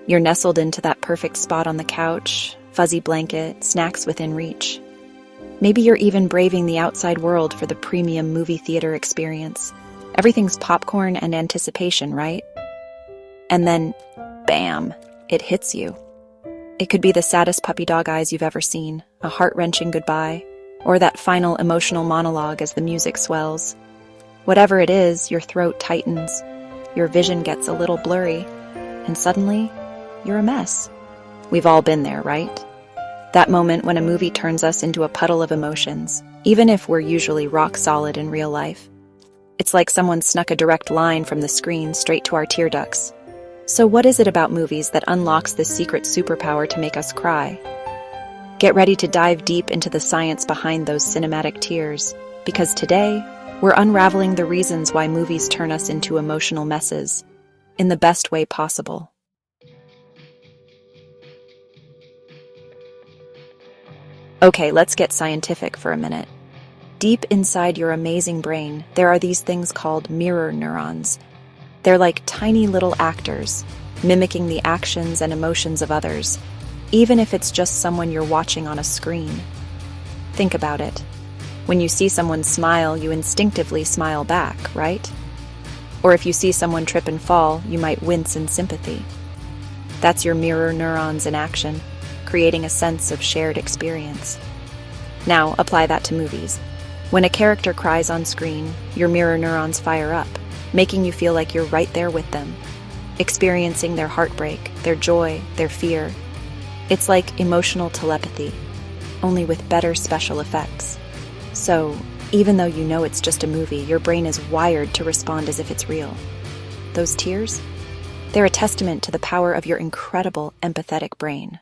You're nestled into that perfect spot on the couch, fuzzy blanket, snacks within reach. Maybe you're even braving the outside world for the premium movie theater experience. Everything's popcorn and anticipation, right? And then, bam, it hits you. It could be the saddest puppy dog eyes you've ever seen, a heart-wrenching goodbye, or that final emotional monologue as the music swells. Whatever it is, your throat tightens, your vision gets a little blurry, and suddenly, you're a mess. We've all been there, right? That moment when a movie turns us into a puddle of emotions, even if we're usually rock solid in real life. It's like someone snuck a direct line from the screen straight to our tear ducts. So what is it about movies that unlocks this secret superpower to make us cry? Get ready to dive deep into the science behind those cinematic tears, because today, we're unraveling the reasons why movies turn us into emotional messes, in the best way possible. Okay, let's get scientific for a minute. Deep inside your amazing brain, there are these things called mirror neurons. They're like tiny little actors, mimicking the actions and emotions of others, even if it's just someone you're watching on a screen. Think about it. When you see someone smile, you instinctively smile back, right? Or if you see someone trip and fall, you might wince in sympathy. That's your mirror neurons in action, creating a sense of shared experience. Now, apply that to movies. When a character cries on screen, your mirror neurons fire up, making you feel like you're right there with them, experiencing their heartbreak, their joy, their fear. It's like emotional telepathy, only with better special effects. So, even though you know it's just a movie, your brain is wired to respond as if it's real. Those tears? They're a testament to the power of your incredible empathetic brain.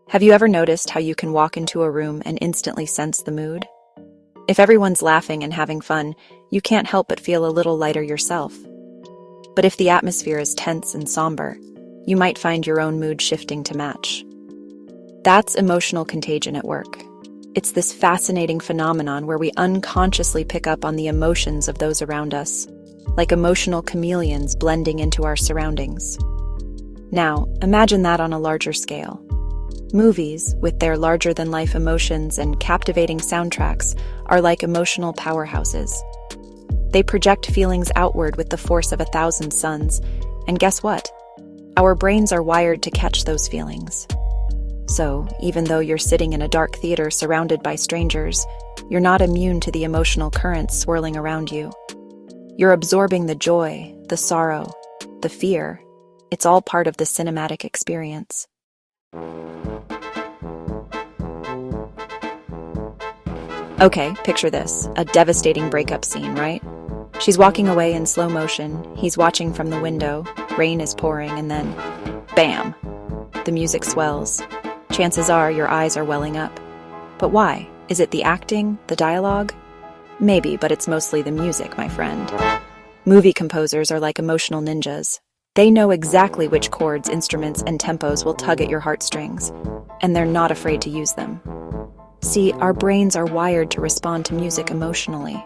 Have you ever noticed how you can walk into a room and instantly sense the mood? If everyone's laughing and having fun, you can't help but feel a little lighter yourself. But if the atmosphere is tense and somber, you might find your own mood shifting to match. That's emotional contagion at work. It's this fascinating phenomenon where we unconsciously pick up on the emotions of those around us, like emotional chameleons blending into our surroundings. Now, imagine that on a larger scale. Movies, with their larger-than-life emotions and captivating soundtracks, are like emotional powerhouses. They project feelings outward with the force of 1,000 suns, and guess what? Our brains are wired to catch those feelings. So, even though you're sitting in a dark theater surrounded by strangers, you're not immune to the emotional currents swirling around you. You're absorbing the joy, the sorrow, the fear. It's all part of the cinematic experience. Okay, picture this, a devastating breakup scene, right? She's walking away in slow motion, he's watching from the window, rain is pouring, and then, bam! The music swells. Chances are your eyes are welling up. But why? Is it the acting, the dialogue? Maybe, but it's mostly the music, my friend. Movie composers are like emotional ninjas. They know exactly which chords, instruments, and tempos will tug at your heartstrings, and they're not afraid to use them. See, our brains are wired to respond to music emotionally.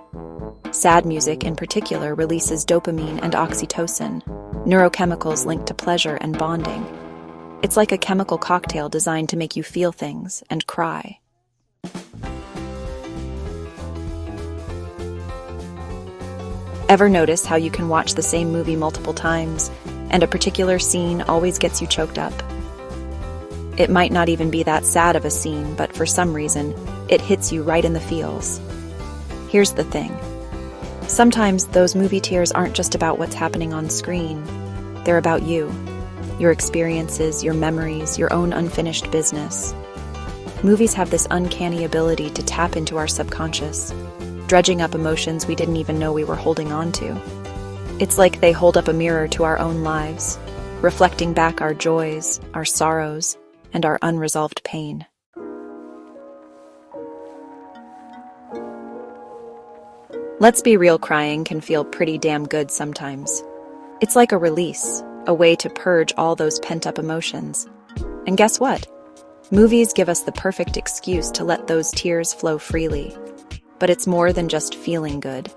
Sad music, in particular, releases dopamine and oxytocin, neurochemicals linked to pleasure and bonding. It's like a chemical cocktail designed to make you feel things and cry. Ever notice how you can watch the same movie multiple times, and a particular scene always gets you choked up? It might not even be that sad of a scene, but for some reason, it hits you right in the feels. Here's the thing. Sometimes those movie tears aren't just about what's happening on screen. They're about you, your experiences, your memories, your own unfinished business. Movies have this uncanny ability to tap into our subconscious, dredging up emotions we didn't even know we were holding on to. It's like they hold up a mirror to our own lives, reflecting back our joys, our sorrows, and our unresolved pain. Let's be real, crying can feel pretty damn good sometimes. It's like a release, a way to purge all those pent-up emotions. And guess what? Movies give us the perfect excuse to let those tears flow freely. But it's more than just feeling good.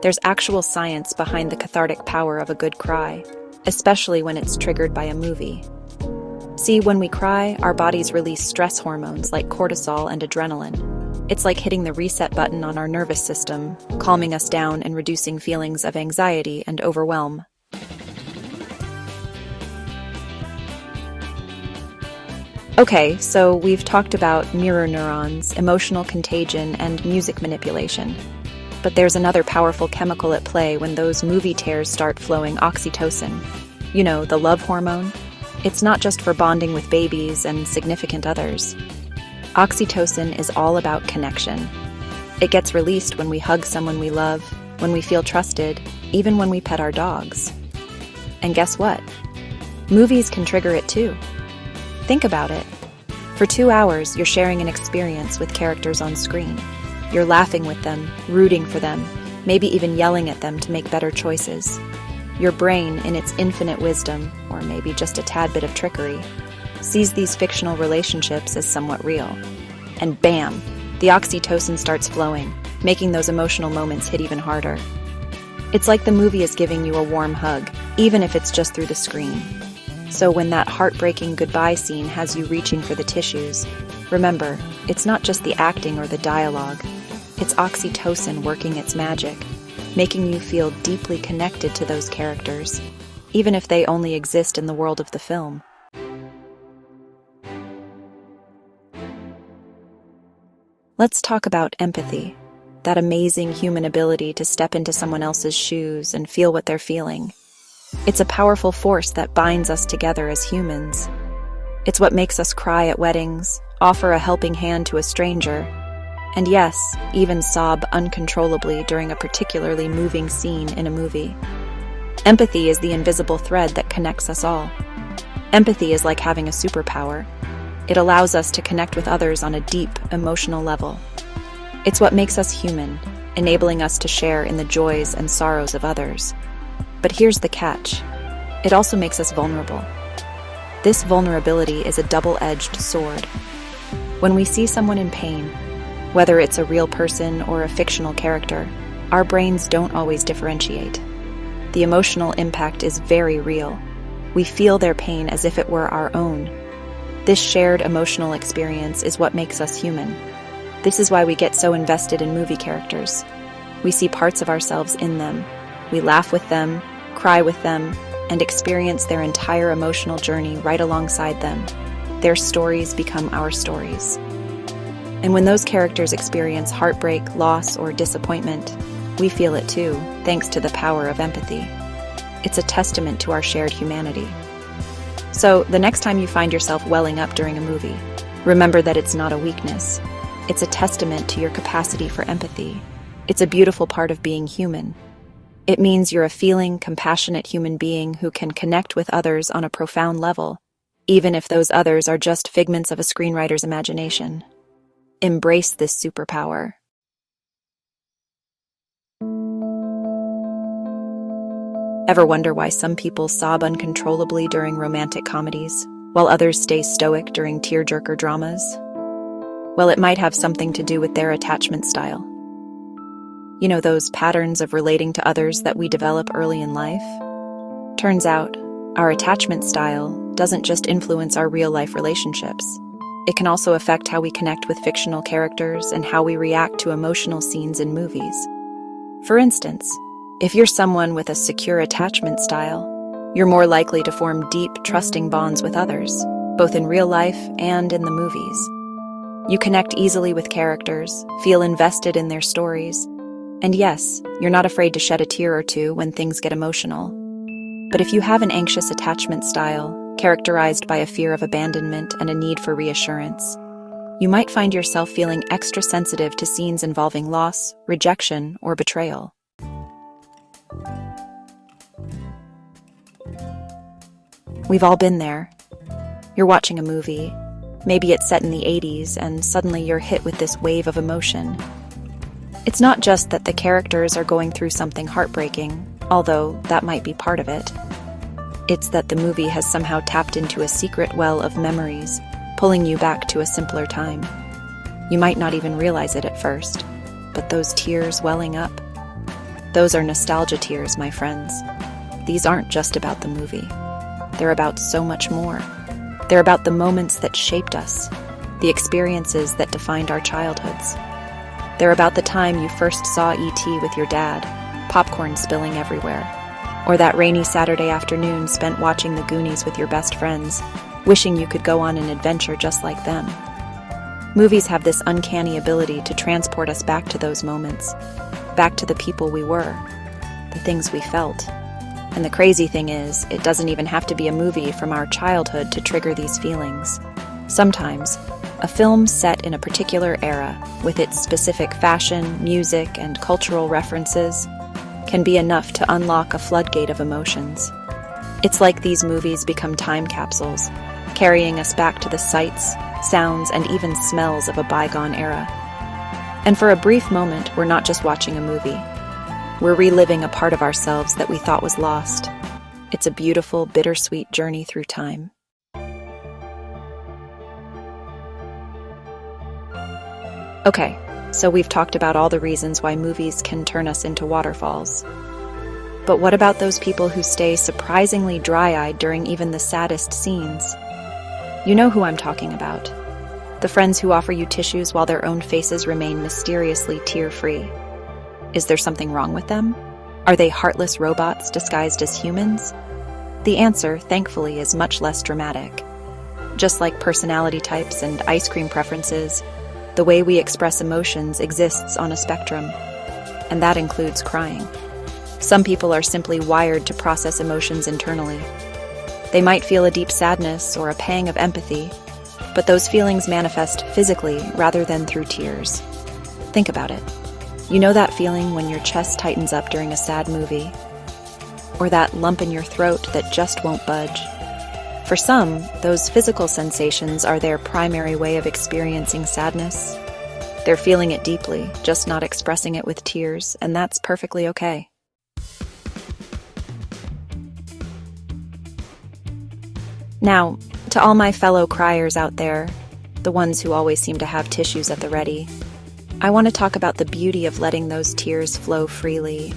There's actual science behind the cathartic power of a good cry, especially when it's triggered by a movie. See, when we cry, our bodies release stress hormones like cortisol and adrenaline. It's like hitting the reset button on our nervous system, calming us down and reducing feelings of anxiety and overwhelm. Okay, so we've talked about mirror neurons, emotional contagion, and music manipulation. But there's another powerful chemical at play when those movie tears start flowing: oxytocin. You know, the love hormone? It's not just for bonding with babies and significant others. Oxytocin is all about connection. It gets released when we hug someone we love, when we feel trusted, even when we pet our dogs. And guess what? Movies can trigger it too. Think about it. For 2 hours, you're sharing an experience with characters on screen. You're laughing with them, rooting for them, maybe even yelling at them to make better choices. Your brain, in its infinite wisdom, or maybe just a tad bit of trickery, sees these fictional relationships as somewhat real. And bam, the oxytocin starts flowing, making those emotional moments hit even harder. It's like the movie is giving you a warm hug, even if it's just through the screen. So when that heartbreaking goodbye scene has you reaching for the tissues, remember, it's not just the acting or the dialogue. It's oxytocin working its magic, making you feel deeply connected to those characters, even if they only exist in the world of the film. Let's talk about empathy, that amazing human ability to step into someone else's shoes and feel what they're feeling. It's a powerful force that binds us together as humans. It's what makes us cry at weddings, offer a helping hand to a stranger, and yes, even sob uncontrollably during a particularly moving scene in a movie. Empathy is the invisible thread that connects us all. Empathy is like having a superpower. It allows us to connect with others on a deep, emotional level. It's what makes us human, enabling us to share in the joys and sorrows of others. But here's the catch. It also makes us vulnerable. This vulnerability is a double-edged sword. When we see someone in pain, whether it's a real person or a fictional character, our brains don't always differentiate. The emotional impact is very real. We feel their pain as if it were our own. This shared emotional experience is what makes us human. This is why we get so invested in movie characters. We see parts of ourselves in them. We laugh with them, cry with them, and experience their entire emotional journey right alongside them. Their stories become our stories. And when those characters experience heartbreak, loss, or disappointment, we feel it too, thanks to the power of empathy. It's a testament to our shared humanity. So, the next time you find yourself welling up during a movie, remember that it's not a weakness. It's a testament to your capacity for empathy. It's a beautiful part of being human. It means you're a feeling, compassionate human being who can connect with others on a profound level, even if those others are just figments of a screenwriter's imagination. Embrace this superpower. Ever wonder why some people sob uncontrollably during romantic comedies, while others stay stoic during tearjerker dramas? Well, it might have something to do with their attachment style. You know, those patterns of relating to others that we develop early in life? Turns out, our attachment style doesn't just influence our real-life relationships. It can also affect how we connect with fictional characters and how we react to emotional scenes in movies. For instance, if you're someone with a secure attachment style, you're more likely to form deep, trusting bonds with others, both in real life and in the movies. You connect easily with characters, feel invested in their stories, and yes, you're not afraid to shed a tear or two when things get emotional. But if you have an anxious attachment style, characterized by a fear of abandonment and a need for reassurance, you might find yourself feeling extra sensitive to scenes involving loss, rejection, or betrayal. We've all been there. You're watching a movie. Maybe it's set in the 80s, and suddenly you're hit with this wave of emotion. It's not just that the characters are going through something heartbreaking, although that might be part of it. It's that the movie has somehow tapped into a secret well of memories, pulling you back to a simpler time. You might not even realize it at first, but those tears welling up, Those are nostalgia tears, my friends. These aren't just about the movie. They're about so much more. They're about the moments that shaped us, the experiences that defined our childhoods. They're about the time you first saw E.T. with your dad, popcorn spilling everywhere, or that rainy Saturday afternoon spent watching The Goonies with your best friends, wishing you could go on an adventure just like them. Movies have this uncanny ability to transport us back to those moments, back to the people we were, the things we felt. And the crazy thing is, it doesn't even have to be a movie from our childhood to trigger these feelings. Sometimes, a film set in a particular era, with its specific fashion, music, and cultural references, can be enough to unlock a floodgate of emotions. It's like these movies become time capsules, carrying us back to the sights, sounds, and even smells of a bygone era. And for a brief moment, we're not just watching a movie. We're reliving a part of ourselves that we thought was lost. It's a beautiful, bittersweet journey through time. Okay, so we've talked about all the reasons why movies can turn us into waterfalls. But what about those people who stay surprisingly dry-eyed during even the saddest scenes? You know who I'm talking about. The friends who offer you tissues while their own faces remain mysteriously tear-free. Is there something wrong with them? Are they heartless robots disguised as humans? The answer, thankfully, is much less dramatic. Just like personality types and ice cream preferences, the way we express emotions exists on a spectrum, and that includes crying. Some people are simply wired to process emotions internally. They might feel a deep sadness or a pang of empathy, but those feelings manifest physically rather than through tears. Think about it. You know that feeling when your chest tightens up during a sad movie? Or that lump in your throat that just won't budge? For some, those physical sensations are their primary way of experiencing sadness. They're feeling it deeply, just not expressing it with tears, and that's perfectly okay. Now, to all my fellow criers out there, the ones who always seem to have tissues at the ready, I want to talk about the beauty of letting those tears flow freely.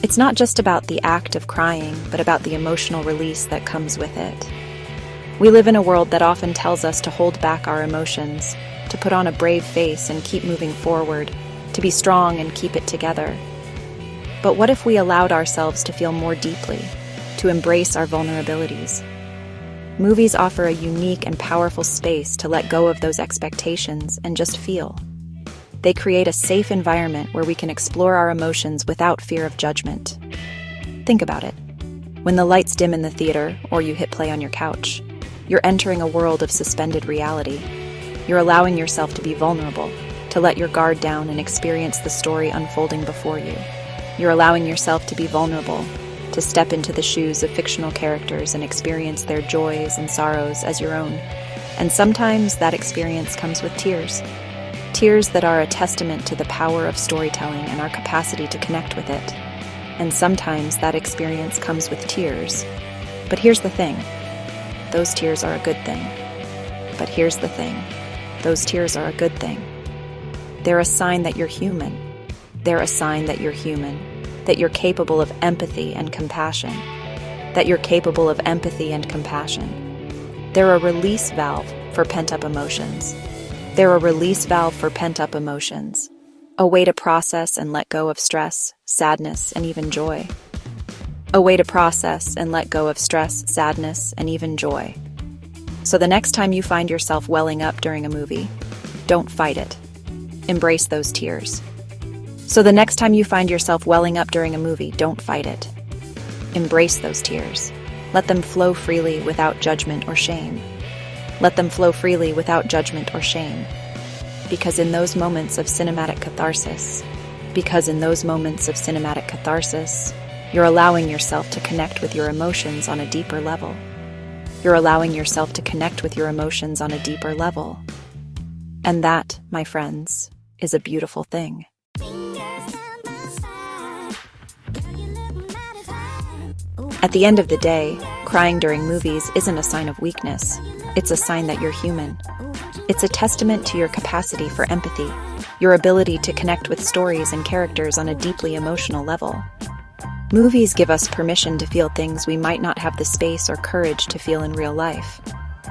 It's not just about the act of crying, but about the emotional release that comes with it. We live in a world that often tells us to hold back our emotions, to put on a brave face and keep moving forward, to be strong and keep it together. But what if we allowed ourselves to feel more deeply, to embrace our vulnerabilities? Movies offer a unique and powerful space to let go of those expectations and just feel. They create a safe environment where we can explore our emotions without fear of judgment. Think about it. When the lights dim in the theater, or you hit play on your couch, you're entering a world of suspended reality. You're allowing yourself to be vulnerable, to let your guard down and experience the story unfolding before you. You're allowing yourself to be vulnerable, to step into the shoes of fictional characters and experience their joys and sorrows as your own. And sometimes that experience comes with tears. Tears that are a testament to the power of storytelling and our capacity to connect with it. And sometimes that experience comes with tears. But here's the thing. Those tears are a good thing. But here's the thing. Those tears are a good thing. They're a sign that you're human. They're a sign that you're human. That you're capable of empathy and compassion. That you're capable of empathy and compassion. They're a release valve for pent-up emotions. They're a release valve for pent-up emotions, a way to process and let go of stress, sadness, and even joy. A way to process and let go of stress, sadness, and even joy. So the next time you find yourself welling up during a movie, don't fight it. Embrace those tears. So the next time you find yourself welling up during a movie, don't fight it. Embrace those tears. Let them flow freely without judgment or shame. Let them flow freely without judgment or shame. Because in those moments of cinematic catharsis, you're allowing yourself to connect with your emotions on a deeper level. You're allowing yourself to connect with your emotions on a deeper level. And that, my friends, is a beautiful thing. At the end of the day, crying during movies isn't a sign of weakness. It's a sign that you're human. It's a testament to your capacity for empathy, your ability to connect with stories and characters on a deeply emotional level. Movies give us permission to feel things we might not have the space or courage to feel in real life.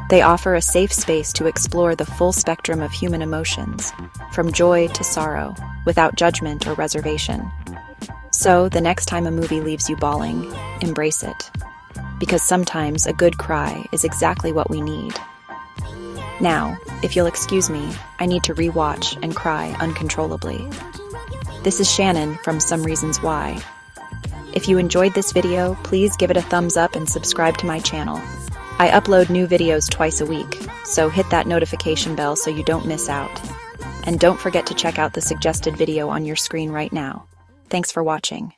They offer a safe space to explore the full spectrum of human emotions, from joy to sorrow, without judgment or reservation. So, the next time a movie leaves you bawling, embrace it. Because sometimes a good cry is exactly what we need. Now, if you'll excuse me, I need to rewatch and cry uncontrollably. This is Shannon from Some Reasons Why. If you enjoyed this video, please give it a thumbs up and subscribe to my channel. I upload new videos twice a week, so hit that notification bell so you don't miss out. And don't forget to check out the suggested video on your screen right now. Thanks for watching.